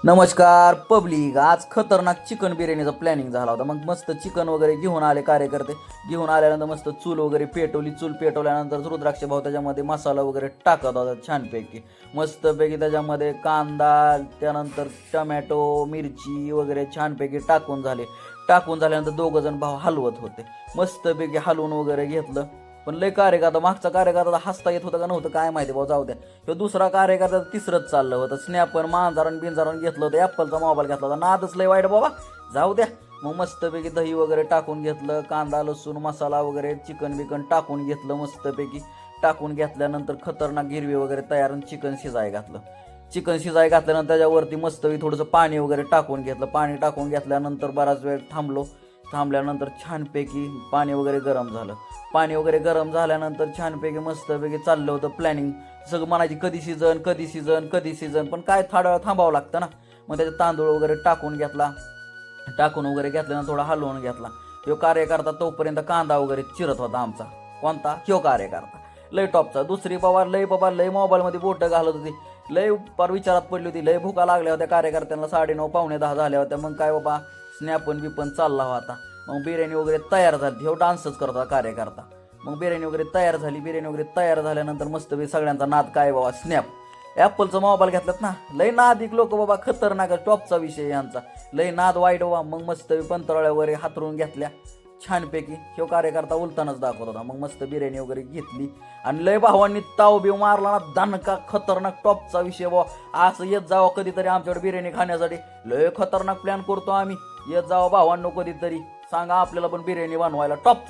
नमस्कार पब्लिक. आज खतरनाक चिकन बिर्याणीचा प्लॅनिंग झाला होता. मग मस्त चिकन वगैरे घेऊन आले कार्यकर्ते. घेऊन आल्यानंतर मस्त चूल वगैरे पेटवली. चूल पेटवल्यानंतर रुद्राक्ष भाऊ त्याच्यामध्ये मसाला वगैरे टाकत होता छानपैकी. मस्तपैकी त्याच्यामध्ये कांदा, त्यानंतर टमॅटो, मिरची वगैरे छानपैकी टाकून झाल्यानंतर दोघं जण भाऊ हलवत होते. मस्तपैकी हलवून वगैरे घेतलं. पण लय कार्यकर्ता, मागचा कार्यकर्ता हसता येत होता का नव्हतं काय माहिती भाऊ, जाऊ द्या. तो दुसरा कार्यकर्ता तिसरंच चाललं होतं. स्नॅपर मांजारण बिंजारण घेतलं होतं, ॲपलचा मोबाईल घेतला होता. नादच लय वाईट बाबा, जाऊ द्या. मग मस्तपैकी दही वगैरे टाकून घेतलं, कांदा लसूण मसाला वगैरे चिकन बिकन टाकून घेतलं. मस्तपैकी टाकून घेतल्यानंतर खतरनाक गिरवी वगैरे तयार, चिकन शिजाय घातलं. चिकन शिजाय घातल्यानंतर त्याच्यावरती मस्तपैकी थोडंसं पाणी वगैरे टाकून घेतलं. पाणी टाकून घेतल्यानंतर बराच वेळ थांबल्यानंतर छानपैकी पाणी वगैरे गरम झालं. पाणी वगैरे गरम झाल्यानंतर छानपैकी मस्तपैकी चाललं होतं प्लॅनिंग. सगळं म्हणायची कधी सीझन, पण काय थोडा वेळ थांबावं लागतं ना. मग त्याचे तांदूळ वगैरे टाकून वगैरे घेतल्यानंतर थोडा हलवून घेतला. तो कार्यकर्ता तोपर्यंत कांदा वगैरे चिरत होता आमचा. कोणता? ह्यो कार्यकर्ता लय टॉपचा. दुसरी बाबा लय मोबाईलमध्ये बोटं घालत होती. लय पार विचारात पडली होती. लय भुका लागल्या होत्या कार्यकर्त्यांना. 9:30 पावणे 10 झाल्या होत्या. मग काय बाबा स्नॅपन बिपन चालला होता. मग बिर्याणी वगैरे तयार झाली. हो डान्सच करत होता कार्यकर्ता. मग बिर्याणी वगैरे तयार झाल्यानंतर मस्तपैकी सगळ्यांचा नाद काय बाबा स्नॅप. ॲपलचा मोबाईल घेतलात ना. लय नादिक लोक बाबा, खतरनाक टॉपचा विषय यांचा. लय नाद वाईट बाबा. मग मस्तपैकी पंतरळ्या वगैरे हातरून घेतल्या छानपैकी. ह्यो कार्यकर्ता उलतानाच दाखवत होता. मग मस्त बिर्याणी वगैरे घेतली आणि लय भावांनी ताव बिव मारला ना. दणका खतरनाक टॉपचा विषय बाबा. असं येत जावं कधीतरी आमच्याकडे बिर्याणी खाण्यासाठी. लय खतरनाक प्लॅन करतो आम्ही. येत जावं भावांनो कधीतरी. सांगा आपल्याला पण बिर्याणी बनवायला. टॉपचा